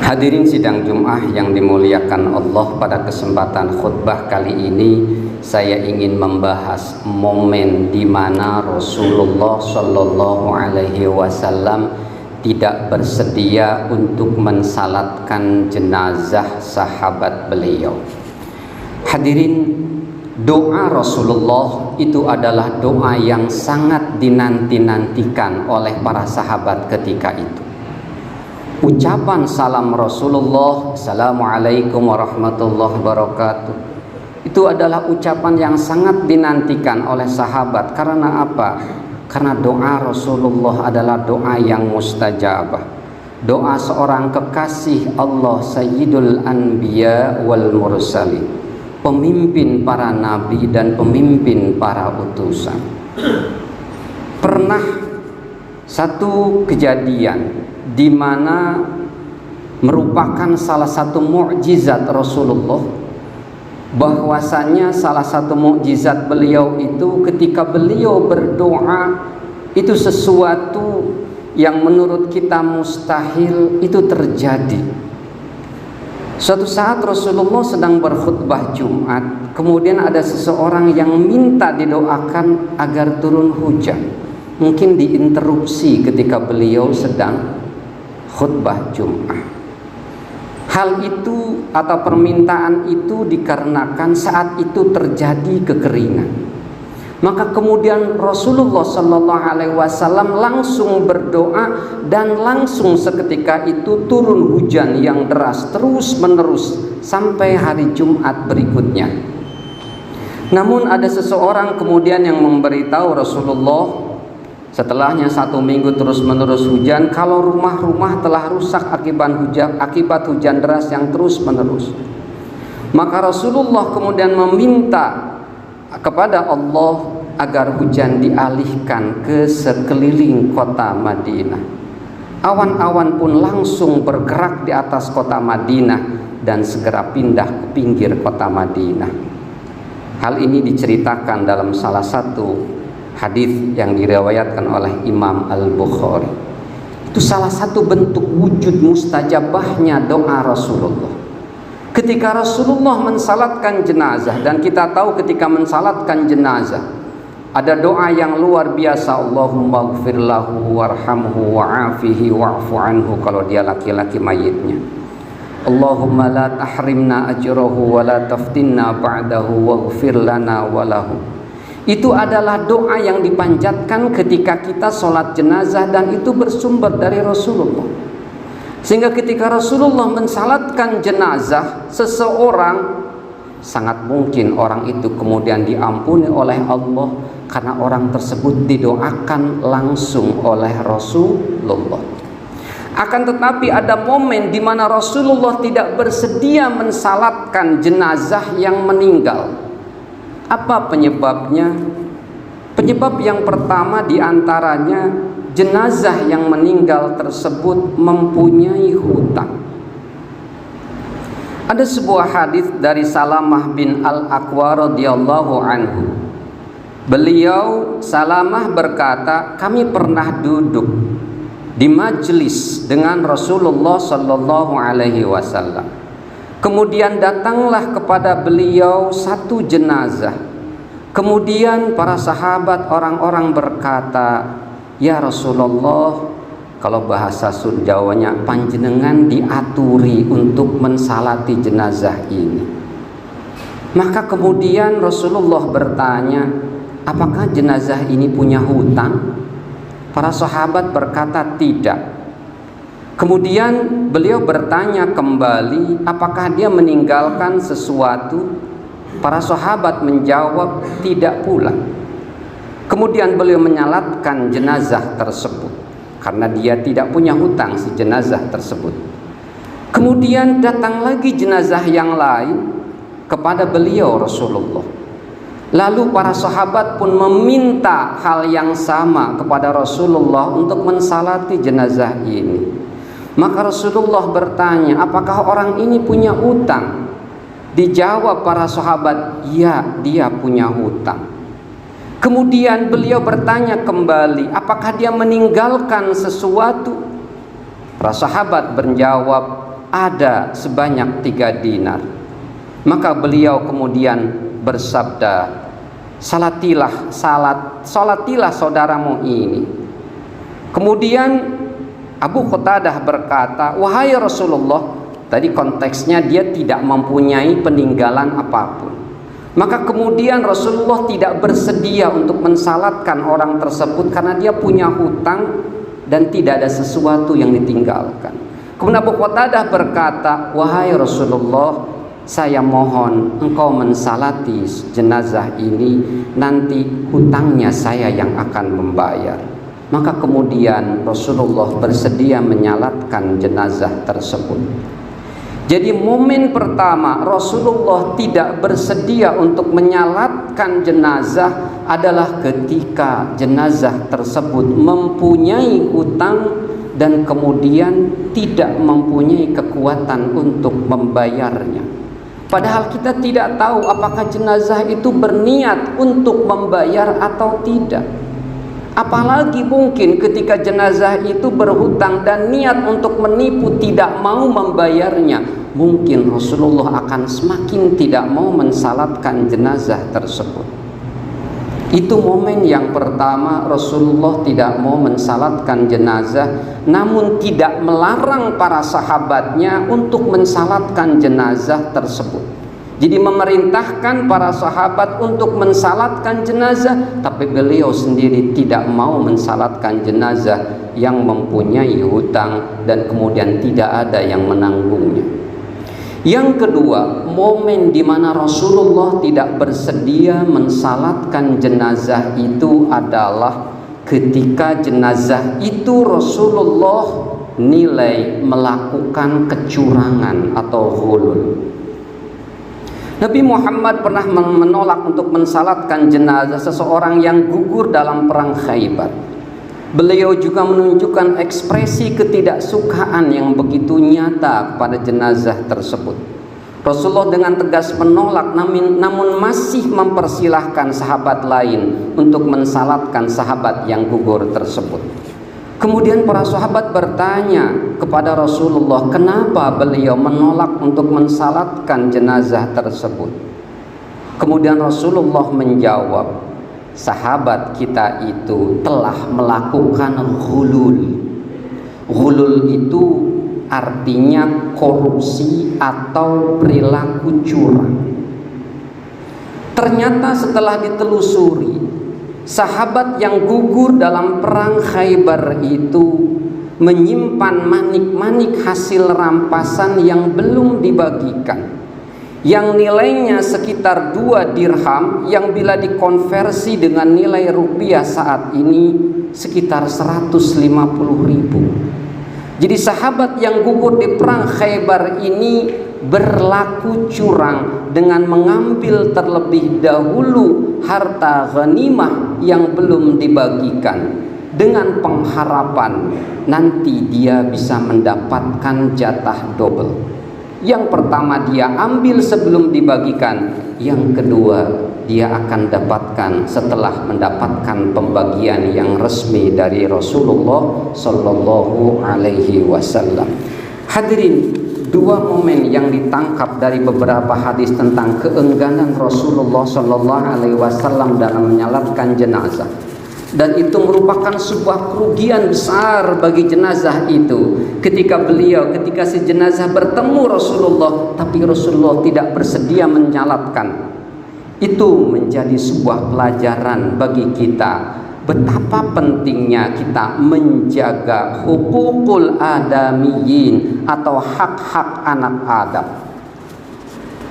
Hadirin sidang Jum'ah yang dimuliakan Allah, pada kesempatan khutbah kali ini saya ingin membahas momen di mana Rasulullah Shallallahu Alaihi Wasallam tidak bersedia untuk mensalatkan jenazah sahabat beliau. Hadirin, doa Rasulullah itu adalah doa yang sangat dinanti-nantikan oleh para sahabat ketika itu. Ucapan salam Rasulullah, Assalamualaikum warahmatullahi wabarakatuh, itu adalah ucapan yang sangat dinantikan oleh sahabat. Karena apa? Karena doa Rasulullah adalah doa yang mustajabah. Doa seorang kekasih Allah, Sayyidul Anbiya wal Mursalin, pemimpin para nabi dan pemimpin para utusan. Pernah satu kejadian di mana merupakan salah satu mukjizat Rasulullah, bahwasanya salah satu mukjizat beliau itu ketika beliau berdoa itu sesuatu yang menurut kita mustahil itu terjadi. Suatu saat Rasulullah sedang berkhutbah Jumat, kemudian ada seseorang yang minta didoakan agar turun hujan. Mungkin diinterupsi ketika beliau sedang khutbah Jum'ah. Hal itu atau permintaan itu dikarenakan saat itu terjadi kekeringan. Maka kemudian Rasulullah Shallallahu Alaihi Wasallam langsung berdoa dan langsung seketika itu turun hujan yang deras terus menerus sampai hari Jumat berikutnya. Namun ada seseorang kemudian yang memberitahu Rasulullah, setelahnya 1 minggu terus-menerus hujan, kalau rumah-rumah telah rusak akibat hujan deras yang terus-menerus. Maka Rasulullah kemudian meminta kepada Allah agar hujan dialihkan ke sekeliling kota Madinah. Awan-awan pun langsung bergerak di atas kota Madinah dan segera pindah ke pinggir kota Madinah. Hal ini diceritakan dalam salah satu hadis yang diriwayatkan oleh Imam Al-Bukhari. Itu salah satu bentuk wujud mustajabahnya doa Rasulullah. Ketika Rasulullah mensalatkan jenazah, dan kita tahu ketika mensalatkan jenazah ada doa yang luar biasa, Allahumma ighfir lahu warhamhu wa'afihi wa'fu anhu, kalau dia laki-laki mayitnya. Allahumma la tahrimna ajrahu wa la taftinna ba'dahu waghfir lana wa lahu. Itu adalah doa yang dipanjatkan ketika kita sholat jenazah, dan itu bersumber dari Rasulullah. Sehingga ketika Rasulullah mensalatkan jenazah seseorang, sangat mungkin orang itu kemudian diampuni oleh Allah, karena orang tersebut didoakan langsung oleh Rasulullah. Akan tetapi ada momen di mana Rasulullah tidak bersedia mensalatkan jenazah yang meninggal. Apa penyebabnya? Penyebab yang pertama diantaranya, jenazah yang meninggal tersebut mempunyai hutang. Ada sebuah hadis dari Salamah bin Al-Aqwa radhiyallahu anhu. Beliau, Salamah, berkata, kami pernah duduk di majelis dengan Rasulullah Sallallahu Alaihi Wasallam. Kemudian datanglah kepada beliau satu jenazah. Kemudian para sahabat orang-orang berkata, ya Rasulullah, kalau bahasa Jawanya, panjenengan diaturi untuk mensalati jenazah ini. Maka kemudian Rasulullah bertanya, apakah jenazah ini punya hutang? Para sahabat berkata tidak. Kemudian beliau bertanya kembali, apakah dia meninggalkan sesuatu? Para sahabat menjawab, tidak pula. Kemudian beliau menyalatkan jenazah tersebut karena dia tidak punya hutang si jenazah tersebut. Kemudian datang lagi jenazah yang lain kepada beliau Rasulullah. Lalu para sahabat pun meminta hal yang sama kepada Rasulullah untuk mensalati jenazah ini. Maka Rasulullah bertanya, apakah orang ini punya hutang? Dijawab para sahabat, ya, dia punya hutang. Kemudian beliau bertanya kembali, apakah dia meninggalkan sesuatu? Para sahabat menjawab, ada sebanyak 3 dinar. Maka beliau kemudian bersabda, salatilah saudaramu ini. Kemudian Abu Qatadah berkata, wahai Rasulullah, tadi konteksnya dia tidak mempunyai peninggalan apapun. Maka kemudian Rasulullah tidak bersedia untuk mensalatkan orang tersebut karena dia punya hutang dan tidak ada sesuatu yang ditinggalkan. Kemudian Abu Qatadah berkata, wahai Rasulullah, saya mohon engkau mensalati jenazah ini, nanti hutangnya saya yang akan membayar. Maka kemudian Rasulullah bersedia menyalatkan jenazah tersebut. Jadi momen pertama Rasulullah tidak bersedia untuk menyalatkan jenazah adalah ketika jenazah tersebut mempunyai hutang dan kemudian tidak mempunyai kekuatan untuk membayarnya. Padahal kita tidak tahu apakah jenazah itu berniat untuk membayar atau tidak. Apalagi mungkin ketika jenazah itu berhutang dan niat untuk menipu, tidak mau membayarnya, mungkin Rasulullah akan semakin tidak mau mensalatkan jenazah tersebut. Itu momen yang pertama Rasulullah tidak mau mensalatkan jenazah, namun tidak melarang para sahabatnya untuk mensalatkan jenazah tersebut. Jadi memerintahkan para sahabat untuk mensalatkan jenazah, tapi beliau sendiri tidak mau mensalatkan jenazah yang mempunyai hutang dan kemudian tidak ada yang menanggungnya. Yang kedua, momen di mana Rasulullah tidak bersedia mensalatkan jenazah itu adalah ketika jenazah itu Rasulullah nilai melakukan kecurangan atau ghulul. Nabi Muhammad pernah menolak untuk mensalatkan jenazah seseorang yang gugur dalam perang Khaybar. Beliau juga menunjukkan ekspresi ketidaksukaan yang begitu nyata kepada jenazah tersebut. Rasulullah dengan tegas menolak, namun masih mempersilahkan sahabat lain untuk mensalatkan sahabat yang gugur tersebut. Kemudian para sahabat bertanya kepada Rasulullah, kenapa beliau menolak untuk mensalatkan jenazah tersebut? Kemudian Rasulullah menjawab, sahabat kita itu telah melakukan ghulul. Ghulul itu artinya korupsi atau perilaku curang. Ternyata setelah ditelusuri, sahabat yang gugur dalam perang Khaybar itu menyimpan manik-manik hasil rampasan yang belum dibagikan, yang nilainya sekitar 2 dirham, yang bila dikonversi dengan nilai rupiah saat ini sekitar 150.000. Jadi sahabat yang gugur di perang Khaybar ini berlaku curang dengan mengambil terlebih dahulu harta ghanimah yang belum dibagikan dengan pengharapan nanti dia bisa mendapatkan jatah double. Yang pertama dia ambil sebelum dibagikan, yang kedua dia akan dapatkan setelah mendapatkan pembagian yang resmi dari Rasulullah Sallallahu Alaihi Wasallam. Hadirin, 2 momen yang ditangkap dari beberapa hadis tentang keengganan Rasulullah Sallallahu Alaihi Wasallam dalam menyalatkan jenazah, dan itu merupakan sebuah kerugian besar bagi jenazah itu. Ketika si jenazah bertemu Rasulullah, tapi Rasulullah tidak bersedia menyalatkan, itu menjadi sebuah pelajaran bagi kita betapa pentingnya kita menjaga hukukul adamiyin atau hak-hak anak Adam.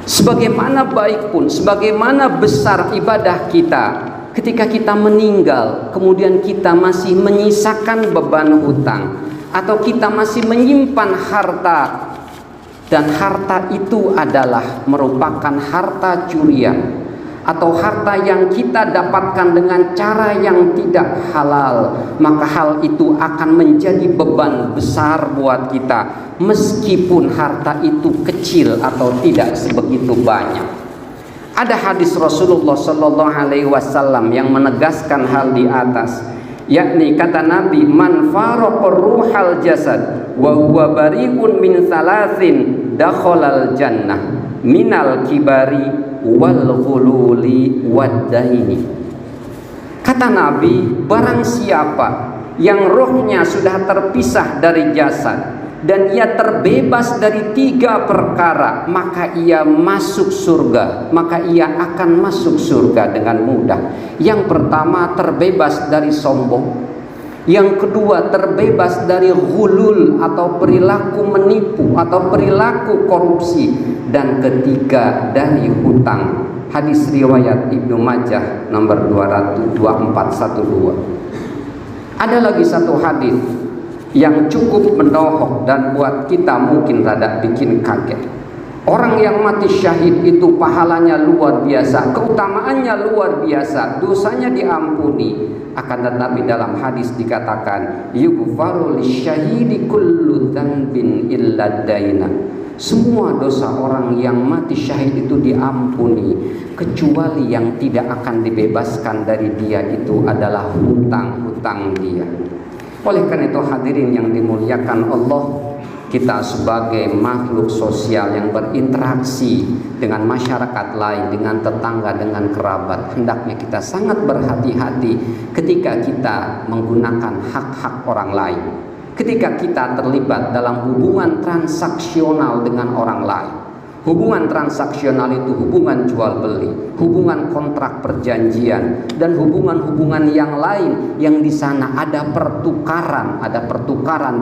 Sebagaimana baik pun, sebagaimana besar ibadah kita, ketika kita meninggal kemudian kita masih menyisakan beban hutang, atau kita masih menyimpan harta, dan harta itu adalah merupakan harta curian atau harta yang kita dapatkan dengan cara yang tidak halal, maka hal itu akan menjadi beban besar buat kita, meskipun harta itu kecil atau tidak sebegitu banyak. Ada hadis Rasulullah Sallallahu Alaihi Wasallam yang menegaskan hal di atas, yakni kata Nabi, man faraqa ruhal jasad wa huwa bari'un min thalathin dakhalal jannah minal kibari wal ghululi wad daini. Kata Nabi, barang siapa yang rohnya sudah terpisah dari jasad dan ia terbebas dari 3 perkara, maka ia masuk surga, maka ia akan masuk surga dengan mudah. Yang pertama, terbebas dari sombong. Yang kedua, terbebas dari ghulul atau perilaku menipu atau perilaku korupsi. Dan ketiga, dari hutang. Hadis riwayat Ibnu Majah nomor 2412. Ada lagi satu hadis yang cukup menohok dan buat kita mungkin rada bikin kaget. Orang yang mati syahid itu pahalanya luar biasa, keutamaannya luar biasa, dosanya diampuni. Akan tetapi dalam hadis dikatakan, yughfaru lisyahidi kullu dzanbin illa daina. Semua dosa orang yang mati syahid itu diampuni, kecuali yang tidak akan dibebaskan dari dia itu adalah hutang-hutang dia. Oleh karena itu hadirin yang dimuliakan Allah, kita sebagai makhluk sosial yang berinteraksi dengan masyarakat lain, dengan tetangga, dengan kerabat, hendaknya kita sangat berhati-hati ketika kita menggunakan hak-hak orang lain. Ketika kita terlibat dalam hubungan transaksional dengan orang lain. Hubungan transaksional itu hubungan jual beli, hubungan kontrak perjanjian, dan hubungan-hubungan yang lain yang di sana ada pertukaran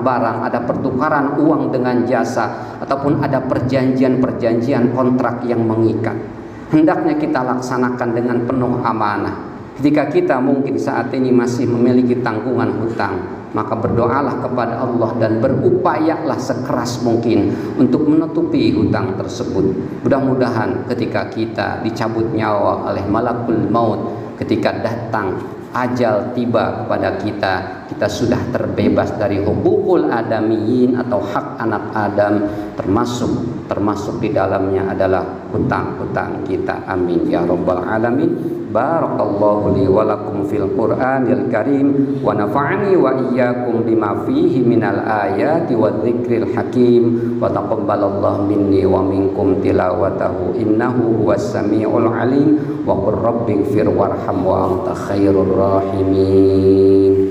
barang, ada pertukaran uang dengan jasa, ataupun ada perjanjian-perjanjian kontrak yang mengikat. Hendaknya kita laksanakan dengan penuh amanah. Ketika kita mungkin saat ini masih memiliki tanggungan hutang, maka berdoalah kepada Allah dan berupayalah sekeras mungkin untuk menutupi hutang tersebut. Mudah-mudahan ketika kita dicabut nyawa oleh malakul maut, ketika datang ajal tiba kepada kita, kita sudah terbebas dari hukukul adamiyin atau hak anak Adam, termasuk di dalamnya adalah hutang-hutang kita. Amin ya rabbal alamin. Barakallahu li wa lakum fil Qur'anil Karim wa nafa'ani wa iyyakum bima fihi minal ayati wa dzikril hakim wa taqabbalallahu minni wa minkum tilawatahu innahu huwas samiul alim wa qur rabbighfir warham wa anta khairur rahimin.